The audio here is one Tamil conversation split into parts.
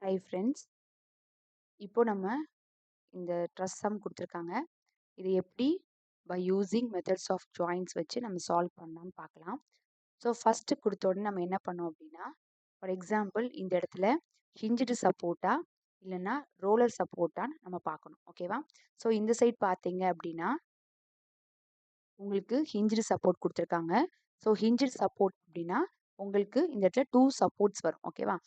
ஹை ஃப்ரெண்ட்ஸ், இப்போ நம்ம இந்த ட்ரஸ் சம் கொடுத்துருக்காங்க. இது எப்படி by using methods of joints வச்சு நம்ம சால்வ் பண்ணலாம்னு பார்க்கலாம். ஸோ ஃபஸ்ட்டு கொடுத்த உடனே நம்ம என்ன பண்ணோம் அப்படின்னா, ஃபார் எக்ஸாம்பிள் இந்த இடத்துல ஹிஞ்சுடு சப்போர்ட்டா இல்லைன்னா ரோலர் சப்போர்ட்டான்னு நம்ம பார்க்கணும். ஓகேவா? ஸோ இந்த சைட் பார்த்தீங்க அப்படின்னா உங்களுக்கு ஹிஞ்சுடு சப்போர்ட் கொடுத்துருக்காங்க. ஸோ ஹிஞ்சுடு சப்போர்ட் அப்படின்னா உங்களுக்கு இந்த இடத்துல 2 சப்போர்ட்ஸ் வரும். ஓகேவா?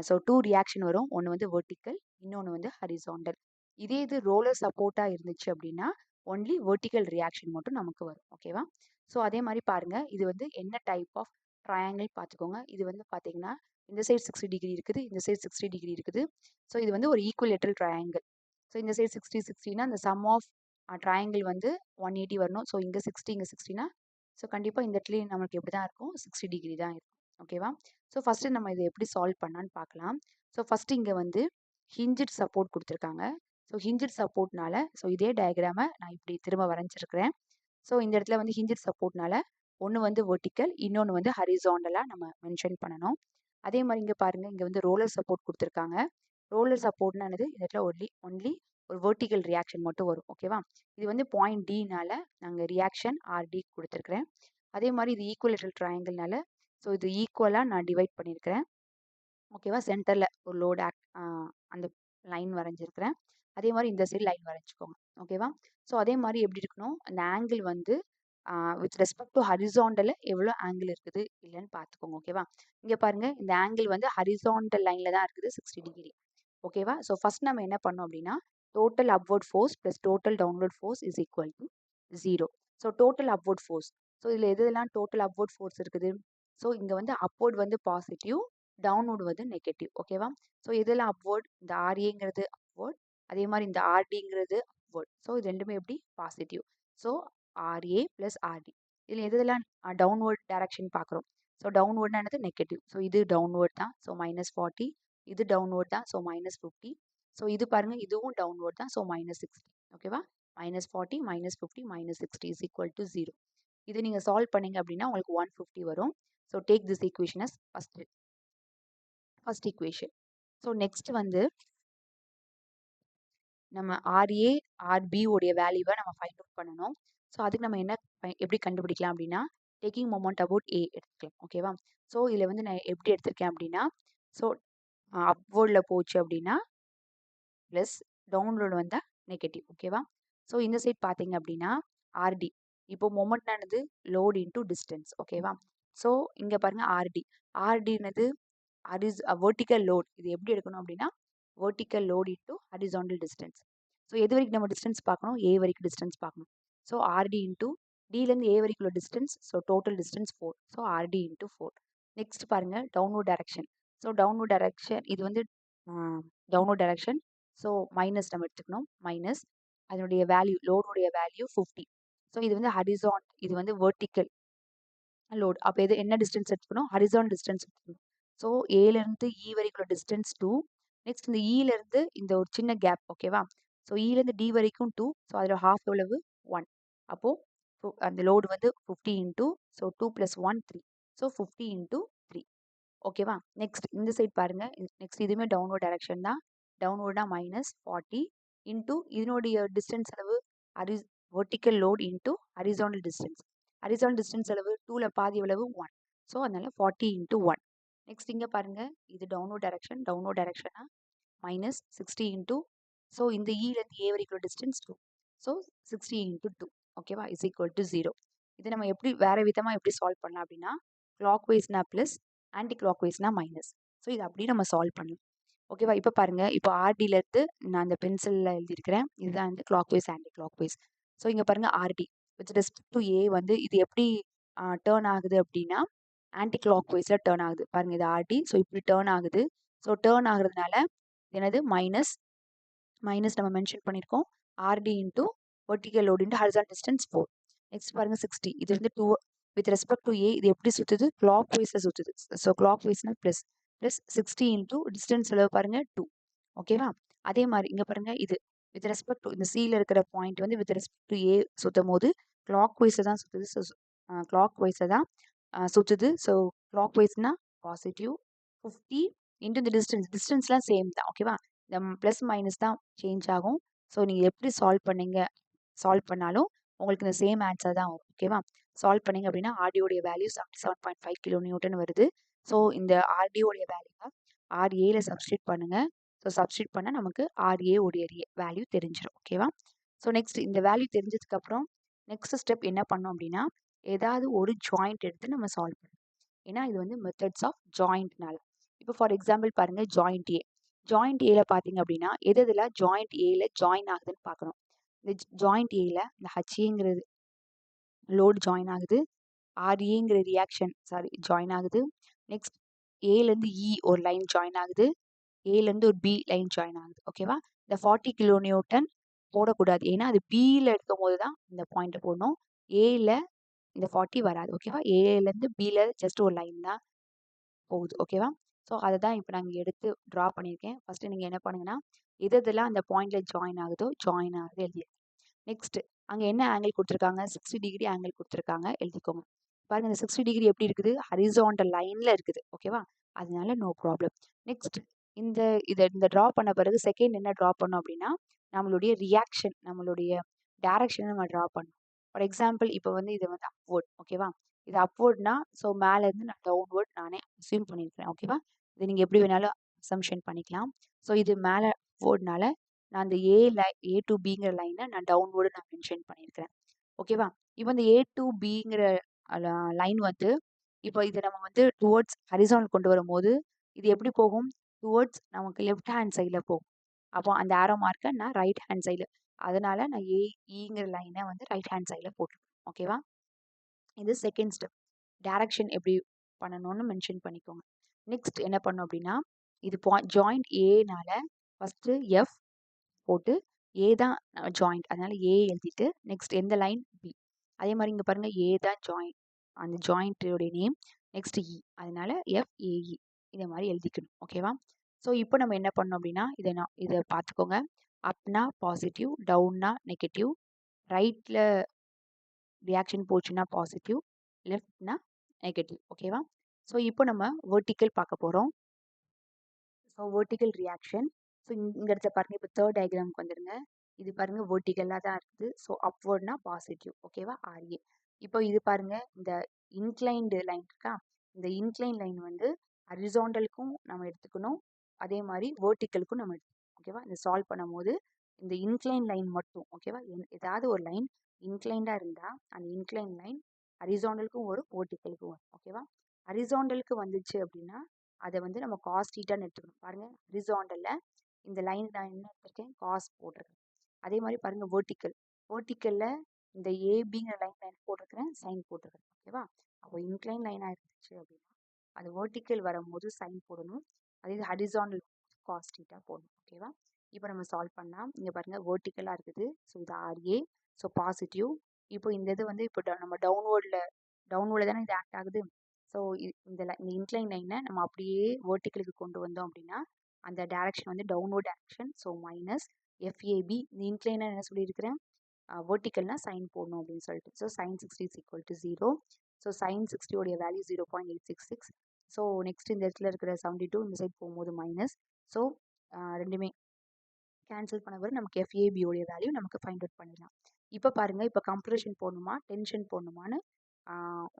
ஸோ 2 ரியாக்ஷன் வரும். ஒன்று வந்து வெர்டிக்கல், இன்னொன்று வந்து ஹரிசாண்டல். இதே இது ரோலர் சப்போர்ட்டாக இருந்துச்சு அப்படின்னா ஒன்லி வெர்டிக்கல் ரியாக்ஷன் மட்டும் நமக்கு வரும். ஓகேவா? ஸோ அதே மாதிரி பாருங்க, இது வந்து என்ன டைப் ஆஃப் ட்ரையாங்கிள் பார்த்துக்கோங்க. இது வந்து பார்த்தீங்கன்னா இந்த சைடு 60 டிகிரி இருக்குது, இந்த சைடு 60 டிகிரி இருக்குது. ஸோ இது வந்து ஒரு ஈக்குவலேட்டரல் ட்ரையாங்கிள். ஸோ இந்த சைடு 60 அந்த சம் ஆஃப் ட்ரையாங்கிள் வந்து 180 வரணும். ஸோ இங்கே 60 இங்கே 60னா ஸோ கண்டிப்பாக இந்த இடத்துலையும் நமக்கு எப்படி தான் இருக்கும், 60 டிகிரி தான் இருக்கும். ஓகேவா? ஸோ ஃபஸ்ட்டு நம்ம இதை எப்படி சால்வ் பண்ணான்னு பார்க்கலாம். ஸோ ஃபஸ்ட்டு இங்கே வந்து ஹிஞ்சுடு சப்போர்ட் கொடுத்துருக்காங்க. ஸோ ஹிஞ்சுடு சப்போர்ட்னால ஸோ இதே டயக்ராமை நான் இப்படி திரும்ப வரைஞ்சிருக்கிறேன். ஸோ இந்த இடத்துல வந்து ஹிஞ்சுடு சப்போர்ட்னால ஒன்று வந்து வெர்டிக்கல், இன்னொன்று வந்து ஹரிசாண்டலாக நம்ம மென்ஷன் பண்ணணும். அதே மாதிரி இங்கே பாருங்கள், இங்கே வந்து ரோலர் சப்போர்ட் கொடுத்துருக்காங்க. ரோலர் சப்போர்ட்னா என்னது, இந்த இடத்துல ஒன்லி ஒரு வெர்டிக்கல் ரியாக்ஷன் மட்டும் வரும். ஓகேவா? இது வந்து பாயிண்ட் டினால நாங்கள் ரியாக்ஷன் ஆர்டி கொடுத்துருக்குறேன். அதே மாதிரி இது ஈக்குவலேட்டரல் ட்ரையாங்கிள்னால ஸோ இது ஈக்குவலாக நான் டிவைட் பண்ணியிருக்கிறேன். ஓகேவா? சென்டரில் ஒரு லோடு அந்த லைன் வரைஞ்சிருக்கிறேன். அதே மாதிரி இந்த சைடு லைன் வரைஞ்சிக்கோங்க. ஓகேவா? ஸோ அதே மாதிரி எப்படி இருக்கணும், அந்த ஆங்கிள் வந்து வித் ரெஸ்பெக்ட் டு ஹரிசாண்டல் எவ்வளோ ஆங்கிள் இருக்குது இல்லைன்னு பார்த்துக்கோங்க. ஓகேவா? இங்கே பாருங்கள், இந்த ஆங்கிள் வந்து ஹரிசாண்டல் லைனில் தான் இருக்குது 60 டிகிரி. ஓகேவா? ஸோ ஃபஸ்ட் நம்ம என்ன பண்ணோம் அப்படின்னா, total upward force plus total downward force is equal to 0. So total upward force, so இதில் எதெல்லாம் டோட்டல் அப்வர்ட் ஃபோர்ஸ் இருக்குது, ஸோ இங்கே வந்து அப்வர்ட் வந்து பாசிட்டிவ், டவுன்வர்ட் வந்து நெகட்டிவ். ஓகேவா? ஸோ இதெல்லாம் அப்வர்ட், இந்த ஆர்ஏங்கிறது அப்வர்ட், அதே மாதிரி இந்த ஆர்டிங்கிறது அப்வர்ட். ஸோ இது ரெண்டுமே எப்படி positive. So RA plus RD. இதில் எதெல்லாம் டவுன்வர்ட் டைரக்ஷன் பார்க்குறோம். ஸோ டவுன்வர்ட்னா என்னது, நெகட்டிவ். ஸோ இது டவுன்வர்ட் தான். ஸோ -40. இது டவுன்வர்ட் தான். ஸோ -50. ஸோ இது பாருங்க, இதுவும் டவுன்வர்ட் தான். ஸோ -60. ஓகேவா? -40 -50 -60 இஸ் ஈக்குவல் டு 0. இது நீங்கள் சால்வ் பண்ணீங்க அப்படின்னா உங்களுக்கு 150 வரும். So take this equation as first equation. So next வந்து நம்ம ஆர்ஏ ஆர்பி உடைய வேல்யூவை நம்ம ஃபைண்ட் அவுட் பண்ணணும். ஸோ அதுக்கு நம்ம என்ன எப்படி கண்டுபிடிக்கலாம் அப்படின்னா, டேக்கிங் மொமெண்ட் அபவுட் ஏ எடுத்துக்கலாம். ஓகேவா? ஸோ இதில் வந்து நான் எப்படி எடுத்திருக்கேன் அப்படின்னா, ஸோ அப்வர்டில் போச்சு அப்படின்னா ப்ளஸ், டவுன்வர்டு வந்தால் நெகட்டிவ். ஓகேவா? ஸோ இந்த சைட் பார்த்தீங்க அப்படின்னா ஆர்டி, இப்போ மொமெண்ட் ஆனது லோட் இன்டூ டிஸ்டன்ஸ். ஓகேவா? ஸோ இங்கே பாருங்கள் ஆர்டி, ஆர்டினது வெர்டிக்கல் லோட். இது எப்படி எடுக்கணும் அப்படின்னா vertical load into horizontal distance. So எது வரைக்கும் நம்ம டிஸ்டன்ஸ் பார்க்கணும், ஏ வரைக்கும் டிஸ்டன்ஸ் பார்க்கணும். ஸோ ஆர்டி இன்டூ டிலேருந்து ஏ வரைக்கும் distance, so total distance 4. So RD into 4. Next பாருங்கள் downward direction. So downward direction இது வந்து டவுன்வர்ட் டைரக்ஷன். ஸோ மைனஸ் நம்ம எடுத்துக்கணும். மைனஸ் அதனுடைய வேல்யூ, லோடுடைய வேல்யூ 50. ஸோ இது வந்து இது வந்து வெர்டிக்கல் லோட். அப்போ இது என்ன டிஸ்டன்ஸ் எடுத்துக்கணும், ஹரிசாண்டல் டிஸ்டன்ஸ் எடுத்துக்கணும். ஸோ ஏலேருந்து இ வரைக்கும் டிஸ்டன்ஸ் 2. நெக்ஸ்ட் இந்த இலேருந்து இந்த ஒரு சின்ன கேப். ஓகேவா? ஸோ இலேருந்து டி வரைக்கும் 2. ஸோ அதில் ஹாஃப் எவ்வளவு 1. அப்போது அந்த லோடு வந்து 50 இன்டூ, ஸோ 2 + 1 3. So 50 into 3. ஓகேவா? நெக்ஸ்ட் இந்த சைட் பாருங்க, நெக்ஸ்ட் இதுவுமே டவுன்வர்ட் டைரக்ஷன் தான். டவுன்வர்டா -40 இன்டூ இதனுடைய டிஸ்டன்ஸ் அளவு vertical load into horizontal distance. Horizontal distance அளவு 2ல் பாதி எவ்வளவு 1. ஸோ அதனால 40 இன்டூ 1. நெக்ஸ்ட் இங்கே பாருங்க, இது டவுன்வர்ட் டைரக்ஷனா -60 இன்டூ, ஸோ இந்த இலேருந்து ஏ வரைக்கும் டிஸ்டன்ஸ் 2. So 60 into 2. ஓகேவா? Is equal to 0. இது நம்ம எப்படி வேற விதமாக எப்படி சால்வ் பண்ணலாம் அப்படின்னா, கிளாக் வைஸ்னா ப்ளஸ், ஆன்டி கிளாக் வைஸ்னா மைனஸ். ஸோ இது அப்படியே நம்ம சால்வ் பண்ணலாம். ஓகேவா? இப்போ பாருங்க, இப்போ ஆர்டியிலேருந்து நான் அந்த பென்சிலில் எழுதியிருக்கிறேன். இதுதான் வந்து clockwise, anti clockwise. So இங்கே பாருங்க RD with respect to A வந்து இது எப்படி டேர்ன் ஆகுது அப்படின்னா ஆன்டி கிளாக் வைஸில் டேர்ன் ஆகுது. பாருங்க, இது ஆர்டி. ஸோ இப்படி டேர்ன் ஆகுது. ஸோ டேர்ன் ஆகுறதுனால என்னது மைனஸ் நம்ம மென்ஷன் பண்ணியிருக்கோம். RD into vertical load into horizontal distance 4. Next பாருங்க 60. இது வந்து 2 வித் ரெஸ்பெக்ட் டு ஏ இது எப்படி சுற்றுது, கிளாக் வைஸில் சுற்றுது. ஸோ கிளாக் வைஸ்னா ப்ளஸ் 60 இன்டூ டிஸ்டன்ஸ் அளவு பாருங்க 2. ஓகேவா? அதே மாதிரி இங்கே பாருங்க, இது வித் ரெஸ்பெக்ட் டு இந்த சியில் இருக்கிற பாயிண்ட் வந்து வித் ரெஸ்பெக்ட் டு ஏ சுற்றும் போது கிளாக் வைஸில் தான் சுற்றுது. ஸோ கிளாக் வைஸில் தான் சுற்றுது. ஸோ கிளாக் வைஸ்னா பாசிட்டிவ் 50 இன்டு இந்த டிஸ்டன்ஸ்லாம் சேம் தான் ஓகேவா. இந்த ப்ளஸ் மைனஸ் தான் சேஞ்ச் ஆகும். ஸோ நீங்கள் எப்படி சால்வ் பண்ணாலும் உங்களுக்கு இந்த சேம் ஆன்சர் தான் வரும் ஓகேவா. சால்வ் பண்ணீங்க அப்படின்னா ஆர்டியோடைய வேல்யூ 77.5 கிலோ நியூட்டன் வருது. ஸோ இந்த ஆர்டியோடைய வேல்யூவை ஆர்ஏல சப்ஸ்டியூட் பண்ணுங்க. ஸோ சப்ஸ்டியூட் பண்ணால் நமக்கு ஆர்ஏ உடைய வேல்யூ தெரிஞ்சிடும் ஓகேவா. ஸோ நெக்ஸ்ட் இந்த வேல்யூ தெரிஞ்சதுக்கப்புறம் நெக்ஸ்ட் ஸ்டெப் என்ன பண்ணோம் அப்படின்னா ஏதாவது ஒரு ஜாயிண்ட் எடுத்து நம்ம சால்வ் பண்ணணும். ஏன்னா இது வந்து மெத்தட்ஸ் ஆஃப் ஜாயிண்ட்னால. இப்போ ஃபார் எக்ஸாம்பிள் பாருங்க ஜாயிண்ட் ஏ. ஜாயிண்ட் ஏல பார்த்தீங்க அப்படின்னா எதெல்லாம் ஜாயிண்ட் ஏல ஜாயின் ஆகுதுன்னு பார்க்கணும். இந்த ஜாயிண்ட் ஏல இந்த ஹச்ஏங்கிறது லோடு ஜாயின் ஆகுது. ஆர்ஏங்கிற ரியாக்ஷன் ஜாயின் ஆகுது. நெக்ஸ்ட் ஏலேருந்து இ ஒரு லைன் ஜாயின் ஆகுது. ஏலேருந்து ஒரு பி லைன் ஜாயின் ஆகுது ஓகேவா. இந்த 40 கிலோ நியூட்டன் போடக்கூடாது. ஏன்னா அது பியில் எடுக்கும் போது தான் இந்த பாயிண்ட்டை போடணும். ஏல இந்த 40 வராது ஓகேவா. ஏலேருந்து பியில் ஜஸ்ட் ஒரு லைன் தான் போகுது ஓகேவா. ஸோ அதை தான் இப்போ நாங்கள் எடுத்து ட்ரா பண்ணியிருக்கேன். ஃபஸ்ட்டு நீங்கள் என்ன பண்ணுங்கன்னா எதெல்லாம் அந்த பாயிண்ட்ல ஜாயின் ஆகுதோ ஜாயின் ஆகுது எழுதி. நெக்ஸ்ட் அங்கே என்ன ஆங்கிள் கொடுத்துருக்காங்க 60 டிகிரி ஆங்கிள் கொடுத்துருக்காங்க எழுதிக்கோங்க. பாருங்க இந்த 60 டிகிரி எப்படி இருக்குது ஹரிசாண்டல் லைன்ல இருக்குது ஓகேவா. அதனால நோ ப்ராப்ளம். நெக்ஸ்ட் இந்த ட்ரா பண்ண பிறகு செகண்ட் என்ன ட்ரா பண்ணோம் அப்படின்னா நம்மளுடைய ரியாக்ஷன் நம்மளுடைய டைரக்ஷனை நம்ம ட்ரா பண்ணோம். ஃபார் எக்ஸாம்பிள் இப்போ வந்து இது வந்து அப்வர்ட் ஓகேவா. இது அப்வர்ட்னா ஸோ மேலேருந்து நான் டவுன்வர்ட் நானே அசியூம் பண்ணியிருக்கிறேன் ஓகேவா. இது நீங்கள் எப்படி வேணாலும் அசம்ஷன் பண்ணிக்கலாம். ஸோ இது மேலே அப்வர்ட்னால நான் அந்த ஏ டு பிங்கிற லைனை நான் டவுன்வர்டு நான் மென்ஷன் பண்ணியிருக்கிறேன் ஓகேவா. இப்போ இந்த ஏ டு பிங்கிற லைன் வந்து இப்போ இதை நம்ம வந்து டுவர்ட்ஸ் ஹரிசாண்டல் கொண்டு வரும்போது இது எப்படி போகும் டுவர்ட்ஸ் நமக்கு லெஃப்ட் ஹேண்ட் சைடில் போகும். அப்போ அந்த ஆரோ மார்க்கை நான் ரைட் ஹேண்ட் சைடில் அதனால நான் ஏஇங்கிற லைனை வந்து ரைட் ஹேண்ட் சைடில் போட்டுருக்கேன் ஓகேவா. இது செகண்ட் ஸ்டெப். டைரக்ஷன் எப்படி பண்ணணும்னு மென்ஷன் பண்ணிக்கோங்க. நெக்ஸ்ட் என்ன பண்ணோம் அப்படின்னா இது ஜாயிண்ட் ஏனால ஃபஸ்ட்டு எஃப் போட்டு ஏ தான் ஜாயிண்ட் அதனால ஏ எழுதிட்டு நெக்ஸ்ட் எந்த லைன் பி. அதே மாதிரி இங்கே பாருங்க ஏ தான் ஜாயிண்ட் அந்த ஜாயிண்ட்டோடைய நேம் நெக்ஸ்ட் இ அதனால எஃப்ஏஇ இதே மாதிரி எழுதிக்கணும் ஓகேவா. ஸோ இப்போ நம்ம என்ன பண்ணோம் அப்படின்னா இதை பார்த்துக்கோங்க. அப்னா பாசிட்டிவ் டவுன்னா நெகட்டிவ் ரைட்டில் ரியாக்ஷன் போச்சுன்னா பாசிட்டிவ் லெஃப்ட்னா நெகட்டிவ் ஓகேவா. ஸோ இப்போ நம்ம வெர்டிக்கல் பார்க்க போகிறோம். So vertical reaction. ஸோ இந்த இடத்துல பாருங்க இப்போ தேர்ட் டயக்ராமுக்கு வந்துடுங்க. இது பாருங்க வெர்டிக்கலாக தான் இருக்குது. ஸோ அப்வர்ட்னா பாசிட்டிவ் ஓகேவா ஆர்ஏ. இப்போ இது பாருங்க இந்த இன்க்ளைன்டு லைன் இருக்கா. இந்த இன்க்ளைன் லைன் வந்து ஹரிசாண்டலுக்கும் நம்ம எடுத்துக்கணும் அதே மாதிரி வெர்டிக்கலுக்கும் நம்ம எடுத்துக்கணும் ஓகேவா. இந்த சால்வ் பண்ணும் போது இந்த இன்க்ளைன் லைன் மட்டும் ஓகேவா ஏதாவது ஒரு லைன் இன்க்ளைண்டாக இருந்தால் அந்த இன்க்ளைன் லைன் ஹரிசாண்டலுக்கும் வரும் வெர்டிக்கலுக்கும் வரும் ஓகேவா. ஹரிசாண்டலுக்கு வந்துச்சு அப்படின்னா அதை வந்து நம்ம காஸ் தீட்டான்னு எடுத்துக்கணும். பாருங்க ஹரிசாண்டலில் இந்த லைன் நான் என்ன எடுத்திருக்கேன் காஸ் போட்டிருக்கேன். அதே மாதிரி பாருங்க வேர்ட்டிக்கலில் இந்த ஏபிங்கிற லைன் லைன் போட்டிருக்கிறேன் சைன் போட்டிருக்கிறேன் ஓகேவா. அப்போ இன்க்ளைன் லைனாக இருந்துச்சு அப்படின்னா அது வேர்ட்டிக்கல் வரும்போது சைன் போடணும். அதே இது ஹரிசாண்டல் காஸ் தீட்டா போடணும் ஓகேவா. இப்போ நம்ம சால்வ் பண்ணால் இங்கே பாருங்க வேர்ட்டிக்கலாக இருக்குது. ஸோ இது ஆர்ஏ ஸோ பாசிட்டிவ். இப்போ இந்த இது வந்து இப்போ நம்ம டவுன்வோர்டில் தானே இது ஆக்ட் ஆகுது. ஸோ இந்த இன்க்ளைன் லைனை நம்ம அப்படியே வேர்ட்டிக்கலுக்கு கொண்டு வந்தோம் அப்படின்னா அந்த டைரக்ஷன் வந்து downward direction. So minus FAB இந்த இன்க்ளைனாக என்ன சொல்லியிருக்கிறேன் வேர்ட்டிக்கல்னா சைன் போடணும் அப்படின்னு சொல்லிட்டு. So sine 60 is equal to 0. So sine 60 value 0.866. So next இந்த இடத்துல இருக்கிற 72 இந்த சைட் போகும்போது மைனஸ். ஸோ ரெண்டுமே கேன்சல் பண்ண வரும் நமக்கு எஃப்ஏபியோடைய வேல்யூ நமக்கு ஃபைண்ட் அவுட் பண்ணிடலாம். இப்போ பாருங்க இப்போ கம்ப்ரெஷன் போடணுமா டென்ஷன் போடணுமான்னு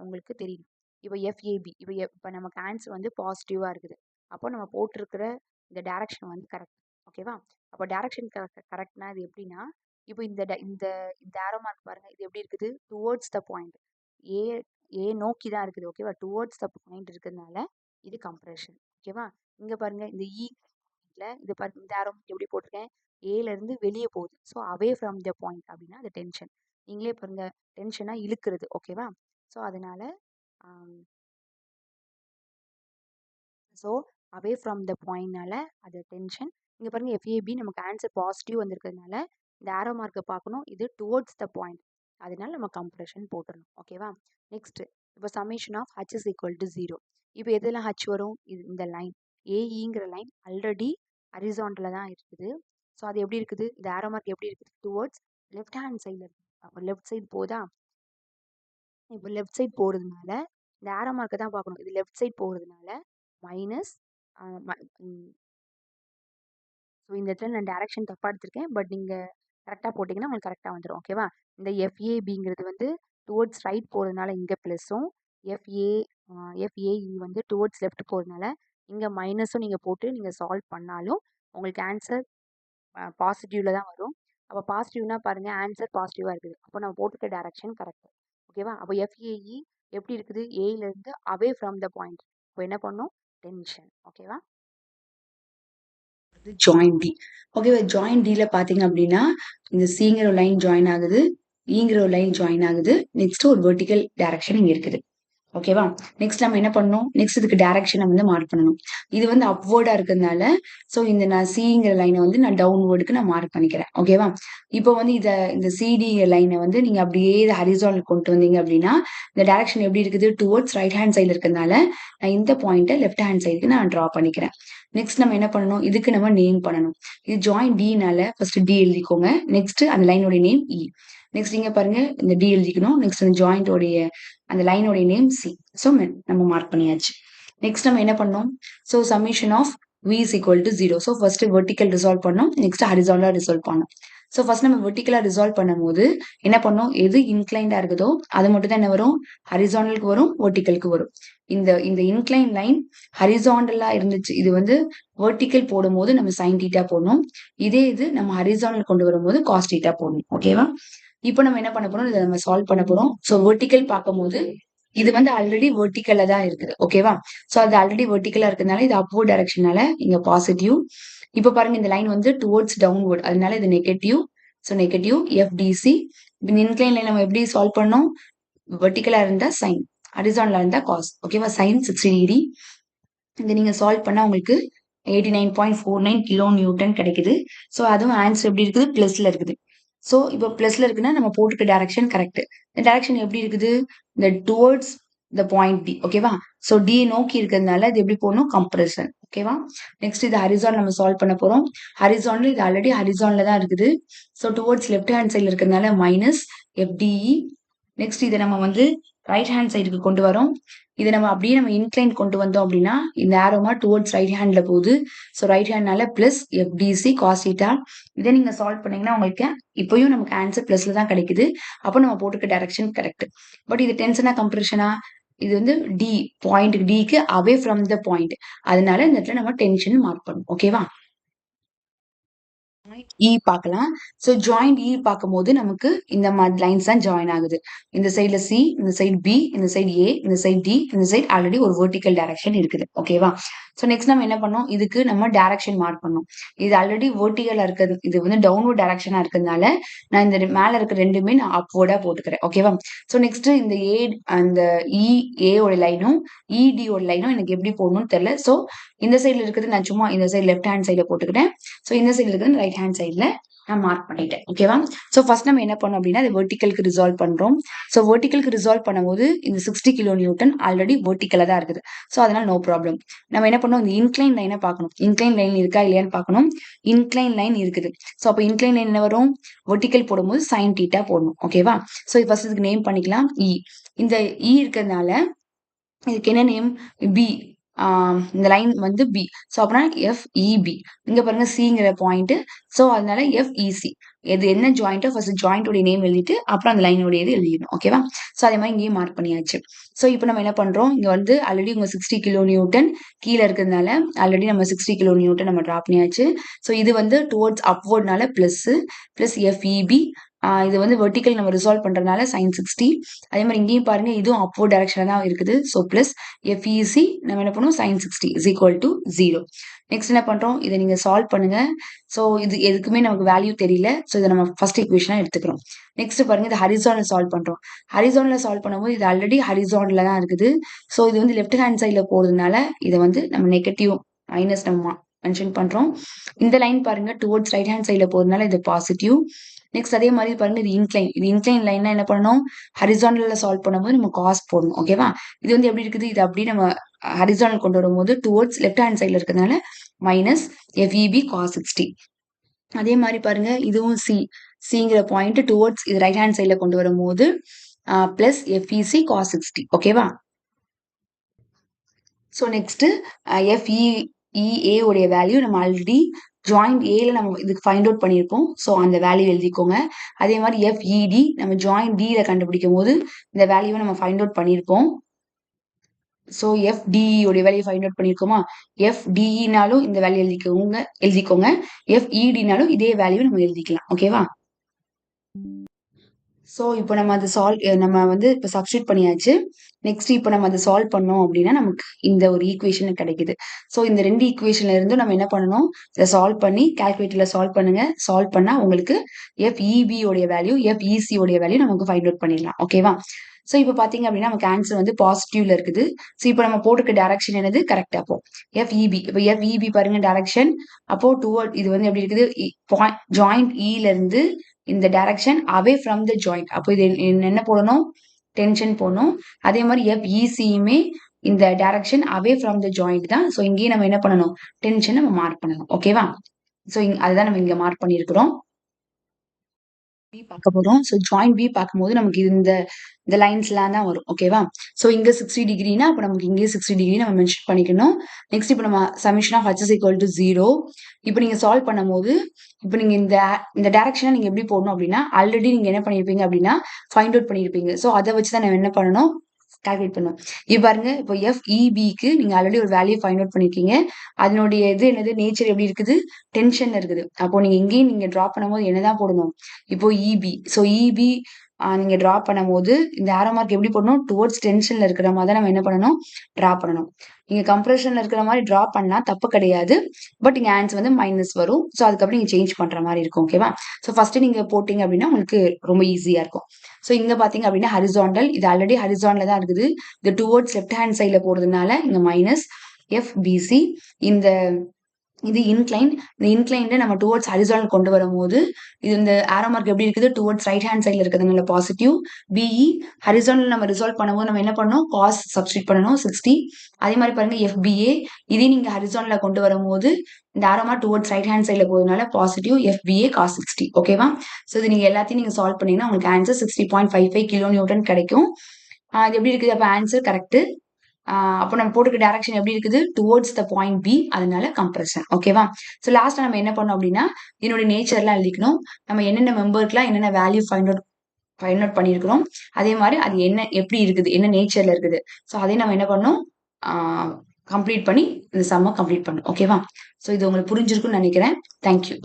உங்களுக்கு தெரியும். இப்போ எஃப்ஏபி இப்போ நமக்கு ஆன்சர் வந்து பாசிட்டிவாக இருக்குது. அப்போ நம்ம போட்டிருக்கிற இந்த டைரக்ஷன் வந்து கரெக்ட் ஓகேவா. அப்போ டைரக்ஷன் கரெக்ட்னா இது எப்படின்னா இப்போ இந்த இந்த இந்த ஆரோ மார்க் பாருங்க இது எப்படி இருக்குது டுவோர்ட்ஸ் த பாயிண்ட் ஏ ஏ நோக்கி தான் இருக்குது ஓகேவா. டுவோர்ட்ஸ் த பாயிண்ட் இருக்கிறதுனால இது கம்ப்ரெஷன் ஓகேவா. இங்கே பாருங்க இந்த இது பாருங்க இந்த ஆரோ எப்படி போட்டிருக்கேன் ஏலேருந்து வெளியே போகுது. So away from the point அப்படின்னா அது டென்ஷன். நீங்களே பாருங்க டென்ஷனாக இழுக்கிறது ஓகேவா. ஸோ அதனால ஸோ அவே ஃப்ரம் த பாயிண்ட்னால அது டென்ஷன். இங்கே பாருங்க எஃப்ஏபி நமக்கு ஆன்சர் பாசிட்டிவ் வந்திருக்கிறதுனால இந்த ஆரோ மார்க்கை பார்க்கணும் இது டுவோர்ட்ஸ் த பாயிண்ட் அதனால நம்ம கம்ப்ரெஷன் போட்டுடணும் ஓகேவா. நெக்ஸ்ட் இப்போ summation of H is equal to 0. இப்போ எதெல்லாம் ஹச் வரும் இது இந்த லைன் ஏஇங்கிற லைன் ஆல்ரெடி ஹரிசாண்டலில் தான் இருக்குது. ஸோ அது எப்படி இருக்குது இந்த ஆரோ மார்க் எப்படி இருக்குது டுவோர்ட்ஸ் லெஃப்ட் ஹேண்ட் சைடில் இருக்குது. அப்போ லெஃப்ட் சைடு போதா. இப்போ லெஃப்ட் சைட் போகிறதுனால இந்த ஆரோ மார்க்கை தான் பார்க்கணும். இது லெஃப்ட் சைட் போகிறதுனால மைனஸ் ஸோ இந்த இடத்துல நான் டேரக்ஷன் தப்பாக எடுத்திருக்கேன். பட் நீங்கள் கரெக்டாக போட்டிங்கன்னா உங்களுக்கு கரெக்டாக வந்துடும். ஓகேவா? இந்த எஃப்ஏபிங்கிறது வந்து டுவோர்ட்ஸ் ரைட் போகிறதுனால இங்கே ப்ளஸ்ஸும், எஃப்ஏ எஃப்ஏஇ வந்து டுவோர்ட்ஸ் லெஃப்ட் போகிறதுனால இங்கே மைனஸும் நீங்கள் போட்டு நீங்கள் சால்வ் பண்ணாலும் உங்களுக்கு ஆன்சர் பாசிட்டிவ்ல தான் வரும். அப்போ பாசிட்டிவ்னா பாருங்கள் ஆன்சர் பாசிட்டிவாக இருக்குது. அப்போ நம்ம போட்டுக்க டேரக்ஷன் கரெக்ட். ஓகேவா? அப்போ எஃப்ஏஇ எப்படி இருக்குது? ஏலேருந்து அவே ஃப்ரம் த பாயிண்ட். இப்போ என்ன பண்ணணும்? டென்ஷன். ஓகேவா? Join D. ஓகேவா? ஜாயின் டில பாத்தீங்க அப்படின்னா இந்த சிங்கிற ஒரு லைன் ஜாயின் ஆகுது, ஈங்கிற ஒரு லைன் ஜாயின் ஆகுது. நெக்ஸ்ட் ஒரு வெர்டிக்கல் டைரக்ஷன் இங்க இருக்குது. ஓகேவா? நெக்ஸ்ட் நம்ம என்ன பண்ணணும்? நெக்ஸ்ட் இதுக்கு டைரக்ஷனை வந்து மார்க் பண்ணணும். இது வந்து அப்வர்டா இருக்கிறதுனால ஸோ இந்த நான் சிங்கிற லைனை வந்து நான் டவுன்வர்டுக்கு நான் மார்க் பண்ணிக்கிறேன். ஓகேவா? இப்போ வந்து இந்த சிடி லைனை வந்து நீங்க அப்படியே ஹரிசான்டல் கொண்டு வந்தீங்க அப்படின்னா இந்த டைரக்ஷன் எப்படி இருக்குது? டுவர்ட்ஸ் ரைட் ஹேண்ட் சைடில் இருக்கிறதுனால நான் இந்த பாயிண்ட்டை லெஃப்ட் ஹேண்ட் சைடுக்கு நான் ட்ரா பண்ணிக்கிறேன். நெக்ஸ்ட் நம்ம என்ன பண்ணணும்? இதுக்கு நம்ம நேம் பண்ணணும். இது ஜாயின் டினால ஃபர்ஸ்ட் டி எழுதிக்கோங்க. நெக்ஸ்ட் அந்த லைனோட நேம் இ. நெக்ஸ்ட் இங்க பாருங்க இந்த டி எழுதிக்கணும். நெக்ஸ்ட் அந்த ஜாயிண்டோடைய அந்த லைனோடைய நேம் சி. ஸோ நம்ம மார்க் பண்ணியாச்சு. நெக்ஸ்ட் நம்ம என்ன பண்ணோம்? So summation of v is equal to 0. So first vertical resolve பண்ணோம். நெக்ஸ்ட் ஹரிசாண்டலா ரிசால்வ் பண்ணோம். ஸோ ஃபர்ஸ்ட் நம்ம வெர்டிக்கலா ரிசால்வ் பண்ணும்போது என்ன பண்ணோம்? எது இன்க்ளைண்டா இருக்குதோ அது மட்டும் தான் என்ன வரும்? ஹரிசாண்டலுக்கு வரும், வெர்டிக்கலுக்கு வரும். இந்த இந்த இன்க்ளைன் லைன் ஹரிசாண்டலா இருந்துச்சு. இது வந்து வெர்டிக்கல் போடும்போது நம்ம சைன் தீட்டா போடணும். இதே இது நம்ம ஹரிசாண்டல் கொண்டு வரும்போது காஸ் தீட்டா போடணும். ஓகேவா? இப்போ நம்ம என்ன பண்ண போறோம்? இதை நம்ம சால்வ் பண்ண போறோம். ஸோ வெர்டிக்கல் பார்க்கும்போது இது வந்து ஆல்ரெடி வெர்டிக்கல்ல தான் இருக்குது. ஓகேவா? ஸோ அது ஆல்ரெடி வெர்டிக்கலா இருக்கிறதுனால இது அப்வர்ட் டைரக்ஷனால இங்க பாசிட்டிவ். இப்போ பாருங்க இந்த லைன் வந்து டுவர்ட்ஸ் டவுன்வர்ட், அதனால இது நெகட்டிவ். So negative FDC. இந்த இன்க்ளைன் லைன் நம்ம எப்படி சால்வ் பண்ணோம்? வெர்டிக்கலா இருந்தா சைன், ஹரிசாண்டலா இருந்தா காஸ். ஓகேவா? Sine 60 degree. இதை நீங்க சால்வ் பண்ணா உங்களுக்கு 89.49 கிலோ நியூட்டன் கிடைக்குது. ஸோ அதுவும் ஆன்சர் எப்படி இருக்குது? பிளஸ்ல இருக்குது. ஸோ இப்போ பிளஸ்ல இருக்குன்னா நம்ம போட்டுக்க டைரக்ஷன் கரெக்ட். இந்த டைரக்ஷன் எப்படி இருக்குது? இந்த டுவர்ட்ஸ் த பாயிண்ட் டி. ஓகேவா? ஸோ டி நோக்கி இருக்கிறதுனால இது எப்படி போகணும்? கம்ப்ரெஷன். ஓகேவா? நெக்ஸ்ட் இது ஹரிசான் நம்ம சால்வ் பண்ண போறோம். ஹரிசான்ல இது ஆல்ரெடி ஹரிசான்ல தான் இருக்குது. ஸோ டுவர்ட்ஸ் லெஃப்ட் ஹேண்ட் சைடில் இருக்கிறதுனால மைனஸ் எஃப்டிஇ. நெக்ஸ்ட் இதை நம்ம வந்து ரைட் ஹேண்ட் சைடுக்கு கொண்டு வரோம். இதை நம்ம அப்படியே நம்ம இன்க்ளைன் கொண்டு வந்தோம் அப்படின்னா இந்த ஆரோமா டுவர்ட்ஸ் ரைட் ஹேண்ட்ல போகுது. ஸோ ரைட் ஹேண்ட்னால பிளஸ் எஃப்டிசி காஸ் தீட்டா. இதை நீங்க சால்வ் பண்ணீங்கன்னா உங்களுக்கு இப்பயும் நமக்கு ஆன்சர் பிளஸ்ல தான் கிடைக்குது. அப்போ நம்ம போட்டுக்க டைரக்ஷன் கரெக்ட். பட் இது டென்ஷனா கம்ப்ரெஷனா? இது வந்து டி பாயிண்ட் டிக்கு அவே ஃப்ரம் த பாயிண்ட், அதனால இந்த இடத்துல நம்ம டென்ஷன் மார்க் பண்ணணும். ஓகேவா? இ பார்க்கலாம். ஸோ ஜாயிண்ட் இ பார்க்கும்போது நமக்கு இந்த மாதிரி லைன்ஸ் தான் ஜாயின் ஆகுது. இந்த சைடில் சி, இந்த சைடு பி, இந்த சைடு ஏ, இந்த சைடு டி, இந்த சைடு ஆல்ரெடி ஒரு வெர்டிக்கல் டைரக்ஷன் இருக்குது. ஓகேவா? ஸோ நெக்ஸ்ட் நம்ம என்ன பண்ணோம்? இதுக்கு நம்ம டைரக்ஷன் மார்க் பண்ணோம். இது ஆல்ரெடி வெர்டிக்கலா இருக்கிறது, இது வந்து டவுன்வர்ட் டைரக்ஷனா இருக்கிறதுனால நான் இந்த மேல இருக்க ரெண்டுமே நான் அப்வர்டா போட்டுக்கிறேன். ஓகேவா? ஸோ நெக்ஸ்ட் இந்த ஏ அந்த ஏயோட லைனும் இடியோட லைனும் எனக்கு எப்படி போடணும்னு தெரியல. ஸோ இந்த சைடில் இருக்கிறது நான் சும்மா இந்த சைடு லெஃப்ட் ஹேண்ட் சைடில் போட்டுக்கிட்டேன். ஸோ இந்த சைடில் இருக்கிறது ரைட் ஹேண்ட் சைடில் நான் மார்க் பண்ணிட்டேன். ஓகேவா? ஸோ ஃபர்ஸ்ட் நம்ம என்ன பண்ணோம் அப்படின்னா அது வெர்டிக்கலுக்கு ரிசால்வ் பண்றோம். ஸோ வெர்டிக்கலுக்கு ரிசால்வ் பண்ணும்போது இந்த 60 கிலோ நியூட்டன் ஆல்ரெடி வெர்டிக்கலா தான் இருக்குது. ஸோ அதனால நோ ப்ராப்ளம். நம்ம என்ன பண்ணோம்? இந்த இன்க்ளைன் லைனை பார்க்கணும். இன்க்ளைன் லைன் இருக்கா இல்லையான்னு பார்க்கணும். இன்க்ளைன் லைன் இருக்குது. ஸோ அப்போ இன்க்ளைன் லைன் என்ன வரும்? வெர்டிக்கல் போடும்போது சைன் தீட்டா போடணும். ஓகேவா? ஸோ ஃபர்ஸ்ட் இதுக்கு நேம் பண்ணிக்கலாம் இ. இந்த இ இருக்கிறதுனால இதுக்கு என்ன நேம்? பி. இந்த லைன் வந்து பி. ஸோ அப்படின்னா எஃப்இபி. இங்க பாருங்க சிங்கிற பாயிண்ட். ஸோ அதனால எஃப்இசி. இது என்ன ஜாயிண்டோ ஃபர்ஸ்ட் ஜாயிண்டோட நேம் எழுதிட்டு அப்புறம் அந்த லைனோட இது எழுதிடணும். ஓகேவா? ஸோ அதே மாதிரி இங்கேயும் மார்க் பண்ணியாச்சு. ஸோ இப்போ நம்ம என்ன பண்றோம்? இங்க வந்து ஆல்ரெடி உங்க 60 கிலோ நியூட்டன் கீழே இருக்கிறதுனால ஆல்ரெடி நம்ம 60 கிலோ நியூட்டன் நம்ம ட்ரா பண்ணியாச்சு. ஸோ இது வந்து டுவர்ட்ஸ் அப்வர்ட்னால பிளஸ் எஃப்இபி. இது வந்து வெர்டிக்கல் நம்ம ரிசால்வ் பண்றதுனால சைன் 60. அதே மாதிரி இங்கேயும் பாருங்க இதுவும் அப்வர்ட் டைரக்ஷன்ல தான் இருக்குது. ஸோ பிளஸ் எஃப்இசி நம்ம என்ன பண்ணுவோம்? Sine 60 is equal to 0. Next என்ன பண்றோம்? இதை நீங்க சால்வ் பண்ணுங்க. ஸோ இது எதுக்குமே நமக்கு வேல்யூ தெரியல. ஸோ இதை நம்ம ஃபர்ஸ்ட் ஈக்குவேஷனா எடுத்துக்கிறோம். நெக்ஸ்ட் பாருங்க இது ஹரிசான்ல சால்வ் பண்றோம். ஹரிசான்ல சால்வ் பண்ணும்போது இது ஆல்ரெடி ஹரிசான்ல தான் இருக்குது. ஸோ இது வந்து லெஃப்ட் ஹேண்ட் சைட்ல போறதுனால இதை வந்து நம்ம நெகட்டிவ் மைனஸ் நம்ம மென்ஷன் பண்றோம். இந்த லைன் பாருங்க டுவர்ட்ஸ் ரைட் ஹேண்ட் சைட்ல போறதுனால இது பாசிட்டிவ். நெக்ஸ்ட் அதே மாதிரி பாருங்க இது இன்க்ளைன். இது இன்க்ளைன் லைன்னா என்ன பண்ணணும்? ஹரிசான்ல சால்வ் பண்ணும்போது நம்ம காஸ் போடணும். ஓகேவா? இது வந்து எப்படி இருக்குது? இது அப்படியே நம்ம ஹரிசானல் கொண்டு வரும்போது டுவர்ட்ஸ் லெஃப்ட் ஹேண்ட் சைட்ல இருக்கிறதுனால மைனஸ் எஃப்இபி காஸ் 60. அதே மாதிரி பாருங்க இதுவும் சி. சிங்கிற பாயிண்ட் டுவர்ட்ஸ் இது ரைட் ஹேண்ட் சைட்ல கொண்டு வரும்போது பிளஸ் எஃப்இசி காஸ் 60. ஓகேவா? ஸோ நெக்ஸ்ட் FEA உடைய வேல்யூ நம்ம ஆல்ரெடி ஜாயிண்ட் ஏல நம்ம இதுக்கு ஃபைண்ட் அவுட் பண்ணியிருப்போம். ஸோ அந்த வேல்யூ எழுதிக்கோங்க. அதே மாதிரி FED நம்ம ஜாயிண்ட் டில கண்டுபிடிக்கும் போது இந்த வேல்யூவை நம்ம ஃபைண்ட் அவுட் பண்ணியிருப்போம். ஸோ FDE உடைய வேல்யூ ஃபைண்ட் அவுட் பண்ணியிருக்கோமா? FDEனாலும் இந்த வேல்யூ எழுதிக்கோங்க. FEDனாலும் இதே வேல்யூ நம்ம எழுதிக்கலாம். ஓகேவா? ஸோ இப்போ நம்ம அதை நம்ம வந்து இப்போ சப்ஸ்டியூட் பண்ணியாச்சு. நெக்ஸ்ட் இப்போ நம்ம அதை சால்வ் பண்ணோம் அப்படின்னா நமக்கு இந்த ஒரு ஈக்குவேஷன் கிடைக்குது. ஸோ இந்த 2 ஈக்குவேஷன்ல இருந்து நம்ம என்ன பண்ணணும்? இதை சால்வ் பண்ணி கால்குலேட்டர்ல சால்வ் பண்ணுங்க. சால்வ் பண்ணா உங்களுக்கு FEB உடைய வேல்யூ, FEC உடைய வேல்யூ நமக்கு ஃபைண்ட் அவுட் பண்ணிடலாம். ஓகேவா? ஸோ இப்போ பார்த்தீங்க அப்படின்னா நமக்கு ஆன்சர் வந்து பாசிட்டிவ்ல இருக்குது. ஸோ இப்போ நம்ம போட்டுக்க டைரக்ஷன் என்னது? கரெக்டா அப்போ FEB. இப்போ FEB பாருங்க டைரக்ஷன். அப்போ டுவர்ட் இது வந்து எப்படி இருக்குது? ஜாயிண்ட் ல இருந்து இந்த direction away from the joint. அப்போ இது என்ன போடணும்? டென்ஷன் போடணும். அதே மாதிரி FECயுமே இந்த direction away from the joint தான். ஸோ இங்கேயே நம்ம என்ன பண்ணணும்? டென்ஷன் நம்ம மார்க் பண்ணணும். ஓகேவா? ஸோ அதுதான் நம்ம இங்க மார்க் பண்ணியிருக்கிறோம். பி பார்க்க போறோம். ஸோ ஜாயிண்ட் பி பார்க்கும்போது நமக்கு இந்த லைன்ஸ்லாம் தான் வரும். ஓகேவா? ஸோ இங்க 60 டிகிரினா அப்போ நமக்கு இங்கே 60 டிகிரி நம்ம மென்ஷன் பண்ணிக்கணும். நெக்ஸ்ட் இப்போ நம்ம சமிஷன் of H is equal to 0. இப்போ நீங்க சால்வ் பண்ணும்போது இப்போ நீங்க இந்த டைரக்ஷனை நீங்க எப்படி போடணும் அப்படின்னா ஆல்ரெடி நீங்க என்ன பண்ணிருப்பீங்க அப்படின்னா ஃபைண்ட் அவுட் பண்ணிருப்பீங்க. ஸோ அதை வச்சு தான் நம்ம என்ன பண்ணணும்? கால்குலேட் பண்ணும். இப்போ பாருங்க இப்போ FEBக்கு நீங்க ஆல்ரெடி ஒரு வேல்யூ ஃபைண்ட் அவுட் பண்ணிருக்கீங்க. அதனுடைய இது என்னது? நேச்சர் எப்படி இருக்குது? டென்ஷன்ல இருக்குது. அப்போ நீங்க இங்கேயும் நீங்க டிரா பண்ணும்போது என்னதான் போடணும்? இப்போ EB. ஸோ EB நீங்க டிரா பண்ணும்போது இந்த ஆரோ மார்க் எப்படி போடணும்? டுவர்ட்ஸ் டென்ஷன்ல இருக்கிற மாதிரி தான் நம்ம என்ன பண்ணணும்? டிரா பண்ணணும். நீங்க கம்ப்ரெஷன்ல இருக்கிற மாதிரி டிரா பண்ணா தப்பு கிடையாது. பட் இங்க ஆன்சர் வந்து மைனஸ் வரும். ஸோ அதுக்கப்புறம் நீங்க சேஞ்ச் பண்ற மாதிரி இருக்கும். ஓகேவா? ஸோ ஃபர்ஸ்ட் நீங்க போட்டீங்க அப்படின்னா உங்களுக்கு ரொம்ப ஈஸியா இருக்கும். ஸோ இங்க பாத்தீங்க அப்படின்னா ஹரிசாண்டல். இது ஆல்ரெடி ஹரிசாண்டல் தான் இருக்குது. இது டுவர்ட்ஸ் லெஃப்ட் ஹேண்ட் சைட்ல போறதுனால இங்க மைனஸ் FBC. இது இன்க்ளைன். இந்த இன்க்ளைன்ல நம்ம டுவர்ட்ஸ் ஹரிசாண்டல் கொண்டு வரும்போது இது இந்த ஆரோ மார்க் எப்படி இருக்குது? டுவர்ட்ஸ் ரைட் ஹேண்ட் சைட்ல இருக்கிறதுனால பாசிட்டிவ். BE ஹரிசாண்டல் நம்ம ரிசால்வ் பண்ணும்போது நம்ம என்ன பண்ணணும்? காஸ் சப்ஸ்டிட் பண்ணணும் 60. அதே மாதிரி பாருங்க FBA. இதே நீங்க ஹரிசாண்டல்ல கொண்டு வரும்போது இந்த arrow mark towards right hand சைட்ல போறதுனால பாசிட்டிவ் FBA cos 60. ஓகேவா? ஸோ இது நீங்க எல்லாத்தையும் நீங்க சால்வ் பண்ணீங்கன்னா உங்களுக்கு ஆன்சர் 60.55 கிலோ நியூட்டன் கிடைக்கும். இது எப்படி இருக்குது? அப்ப ஆன்சர் கரெக்ட். அப்போ நம்ம போட்டுக்க டைரக்ஷன் எப்படி இருக்குது? Towards the point B. அதனால கம்ப்ரெஷன். ஓகேவா? ஸோ லாஸ்ட் நம்ம என்ன பண்ணோம் அப்படின்னா இதனுடைய நேச்சர்லாம் எழுதிக்கணும். நம்ம என்னென்ன மெம்பருக்குலாம் என்னென்ன வேல்யூ ஃபைண்ட் அவுட் பண்ணியிருக்கிறோம். அதே மாதிரி அது எப்படி இருக்குது? என்ன நேச்சர்ல இருக்குது? ஸோ அதையும் நம்ம என்ன பண்ணணும்? கம்ப்ளீட் பண்ணி இந்த சம்மை கம்ப்ளீட் பண்ணணும். ஓகேவா? ஸோ இது உங்களுக்கு புரிஞ்சிருக்குன்னு நினைக்கிறேன். தேங்க்யூ.